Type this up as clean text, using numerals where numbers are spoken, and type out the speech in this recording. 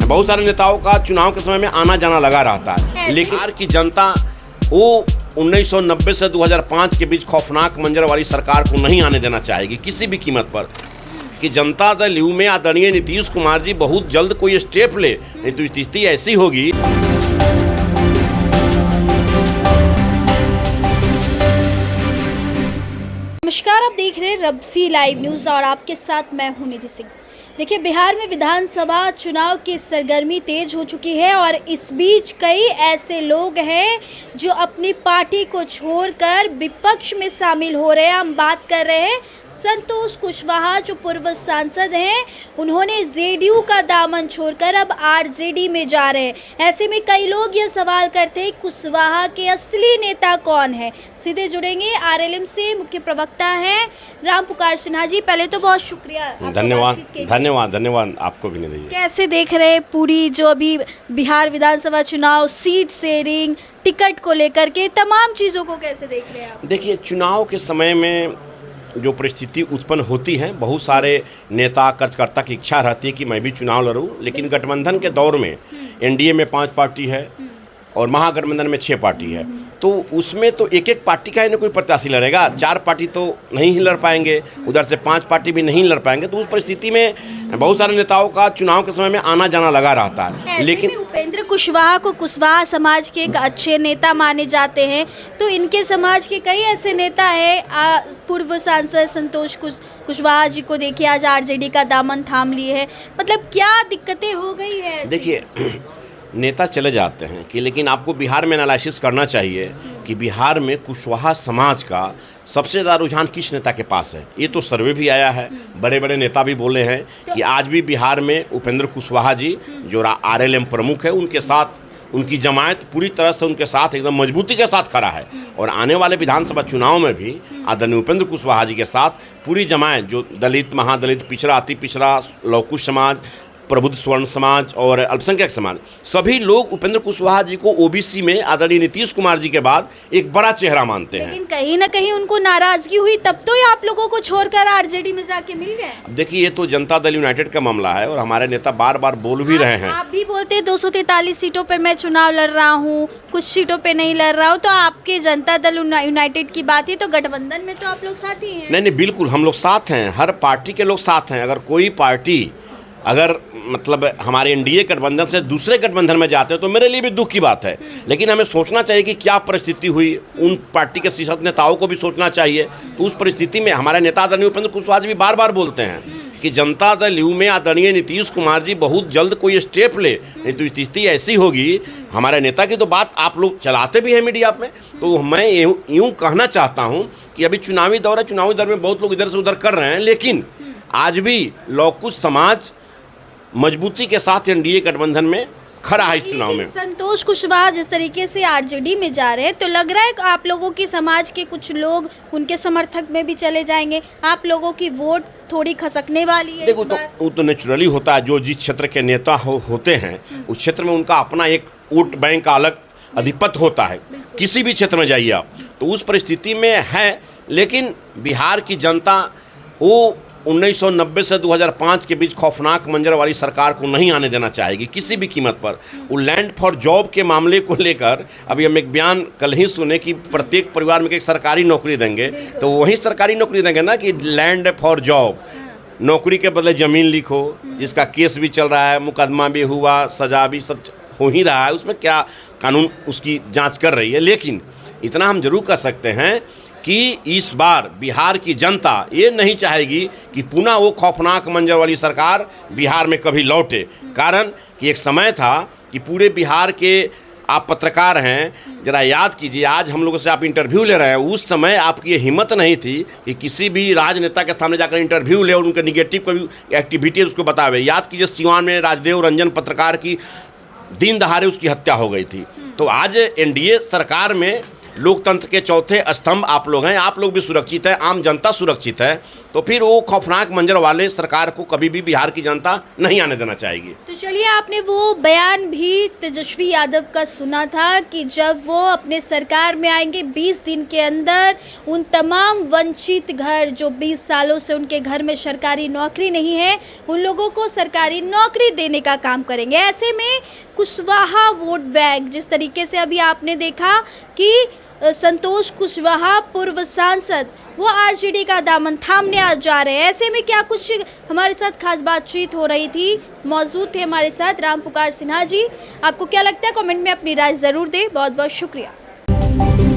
बहुत सारे नेताओं का चुनाव के समय में आना जाना लगा रहता है, लेकिन बिहार की जनता वो 1990 से 2005 के बीच खौफनाक मंजर वाली सरकार को नहीं आने देना चाहेगी किसी भी कीमत पर। कि जनता दल यू में आदरणीय नीतीश कुमार जी बहुत जल्द कोई स्टेप ले, नहीं तो स्थिति ऐसी होगी। नमस्कार, आप देख रहे हैं रबसी लाइव न्यूज़ और आपके साथ मैं हूं निधि सिंह। देखिए, बिहार में विधानसभा चुनाव की सरगर्मी तेज हो चुकी है और इस बीच कई ऐसे लोग हैं जो अपनी पार्टी को छोड़कर विपक्ष में शामिल हो रहे हैं। हम बात कर रहे हैं संतोष कुशवाहा, जो पूर्व सांसद हैं। उन्होंने जेडीयू का दामन छोड़कर अब आरजेडी में जा रहे हैं। ऐसे में कई लोग ये सवाल करते हैं कुशवाहा के असली नेता कौन है। सीधे जुड़ेंगे आरएलएम से मुख्य प्रवक्ता हैं रामपुकार सिन्हा जी। पहले तो बहुत शुक्रिया, धन्यवाद आपको भी नहीं। कैसे देख रहे हैं पूरी जो अभी बिहार विधानसभा चुनाव, सीट शेयरिंग, टिकट को लेकर के तमाम चीज़ों को कैसे देख रहे हैं आप? देखिए, चुनाव के समय में जो परिस्थिति उत्पन्न होती है, बहुत सारे नेता कार्यकर्ता की इच्छा रहती है कि मैं भी चुनाव लड़ूं, लेकिन गठबंधन के दौर में एनडीए में 5 पार्टी है और महागठबंधन में 6 पार्टी है, तो उसमें तो एक एक पार्टी का ही ना कोई प्रत्याशी लड़ेगा। 4 पार्टी तो नहीं ही लड़ पाएंगे, उधर से 5 पार्टी भी नहीं लड़ पाएंगे। तो उस परिस्थिति में बहुत सारे नेताओं का चुनाव के समय में आना जाना लगा रहता है। लेकिन उपेंद्र कुशवाहा को कुशवाहा समाज के एक अच्छे नेता माने जाते हैं, तो इनके समाज के कई ऐसे नेता हैं। पूर्व सांसद संतोष कुशवाहा जी को देखिए, आज आरजेडी का दामन थाम लिए है। मतलब क्या दिक्कतें हो गई है? देखिए, नेता चले जाते हैं कि, लेकिन आपको बिहार में एनालिसिस करना चाहिए कि बिहार में कुशवाहा समाज का सबसे ज़्यादा रुझान किस नेता के पास है। ये तो सर्वे भी आया है, बड़े बड़े नेता भी बोले हैं कि आज भी बिहार में उपेंद्र कुशवाहा जी जो आरएलएम प्रमुख है, उनके साथ उनकी जमायत पूरी तरह से उनके साथ एकदम मजबूती के साथ खड़ा है। और आने वाले विधानसभा चुनाव में भी आदरणीय उपेंद्र कुशवाहा जी के साथ पूरी जमायत, जो दलित, महादलित, पिछड़ा, अति पिछड़ा, लौकुश समाज, प्रबुद्ध स्वर्ण समाज और अल्पसंख्यक समाज, सभी लोग उपेंद्र कुशवाहा जी को ओबीसी में आदरणीय नीतीश कुमार जी के बाद एक बड़ा चेहरा मानते हैं। लेकिन कहीं ना कहीं उनको नाराजगी हुई, तब तो ये आप लोगों को छोड़कर आरजेडी में जाके मिल गए। देखिए, ये तो जनता दल यूनाइटेड का मामला है और हमारे नेता बार बार बोल भी रहे हैं। आप भी बोलते हैं 243 सीटों पर मैं चुनाव लड़ रहा हूँ, कुछ सीटों पर नहीं लड़ रहा हूँ। तो आपके जनता दल यूनाइटेड की बात है, तो गठबंधन में तो आप लोग साथ ही हैं। नहीं, बिल्कुल हम लोग साथ हैं, हर पार्टी के लोग साथ हैं। अगर कोई पार्टी मतलब हमारे एनडीए गठबंधन से दूसरे गठबंधन में जाते हैं तो मेरे लिए भी दुख की बात है। लेकिन हमें सोचना चाहिए कि क्या परिस्थिति हुई, उन पार्टी के शीर्षस्थ नेताओं को भी सोचना चाहिए। तो उस परिस्थिति में हमारे नेता आदरणीय उपेंद्र कुशवाहा जी भी बार बार बोलते हैं कि जनता दल यू में आदरणीय नीतीश कुमार जी बहुत जल्द कोई स्टेप ले, नहीं तो स्थिति ऐसी होगी। हमारे नेता की तो बात आप लोग चलाते भी हैं मीडिया में, तो मैं यूँ कहना चाहता हूँ कि अभी चुनावी दौर है, चुनावी दौर में बहुत लोग इधर से उधर कर रहे हैं, लेकिन आज भी लौकुश समाज मजबूती के साथ एनडीए गठबंधन में खड़ा है इस चुनाव में। संतोष कुशवाहा जिस तरीके से आरजेडी में जा रहे हैं, तो लग रहा है कि आप लोगों की समाज के कुछ लोग उनके समर्थक में भी चले जाएंगे, आप लोगों की वोट थोड़ी खसकने वाली है। देखो, तो वो तो नेचुरली होता है, जो जिस क्षेत्र के नेता होते हैं उस क्षेत्र में उनका अपना एक वोट बैंक का अलग अधिपत्य होता है। किसी भी क्षेत्र में जाइए आप, तो उस परिस्थिति में है। लेकिन बिहार की जनता वो 1990 से 2005 के बीच खौफनाक मंजर वाली सरकार को नहीं आने देना चाहेगी किसी भी कीमत पर। वो लैंड फॉर जॉब के मामले को लेकर अभी हम एक बयान कल ही सुने कि प्रत्येक परिवार में एक सरकारी नौकरी देंगे, तो वही सरकारी नौकरी देंगे ना कि लैंड फॉर जॉब, नौकरी के बदले ज़मीन लिखो। इसका केस भी चल रहा है, मुकदमा भी हुआ, सजा भी सब हो ही रहा है, उसमें क्या कानून उसकी जाँच कर रही है। लेकिन इतना हम जरूर कर सकते हैं कि इस बार बिहार की जनता ये नहीं चाहेगी कि पुनः वो खौफनाक मंजर वाली सरकार बिहार में कभी लौटे। कारण कि एक समय था कि पूरे बिहार के, आप पत्रकार हैं, जरा याद कीजिए, आज हम लोगों से आप इंटरव्यू ले रहे हैं, उस समय आपकी ये हिम्मत नहीं थी कि किसी भी राजनेता के सामने जाकर इंटरव्यू ले और उनके निगेटिव कोई एक्टिविटीज़ उसको बतावे। याद कीजिए, सिवान में राजदेव रंजन पत्रकार की दिन दहाड़े उसकी हत्या हो गई थी। तो आज एनडीए सरकार में लोकतंत्र के चौथे स्तंभ आप लोग हैं, आप लोग भी सुरक्षित हैं, आम जनता सुरक्षित है। तो फिर वो खौफनाक मंजर वाले सरकार को कभी भी बिहार की जनता नहीं आने देना चाहेगी। तो चलिए, आपने वो बयान भी तेजस्वी यादव का सुना था कि जब वो अपने सरकार में आएंगे 20 दिन के अंदर उन तमाम वंचित घर जो 20 सालों से उनके घर में सरकारी नौकरी नहीं है, उन लोगों को सरकारी नौकरी देने का काम करेंगे। ऐसे में कुशवाहा वोट बैंक, जिस तरीके से अभी आपने देखा कि संतोष कुशवाहा पूर्व सांसद वो आरजेडी का दामन थामने आ जा रहे हैं। ऐसे में क्या कुछ हमारे साथ खास बातचीत हो रही थी, मौजूद थे हमारे साथ राम पुकार सिन्हा जी। आपको क्या लगता है, कमेंट में अपनी राय ज़रूर दें। बहुत बहुत शुक्रिया।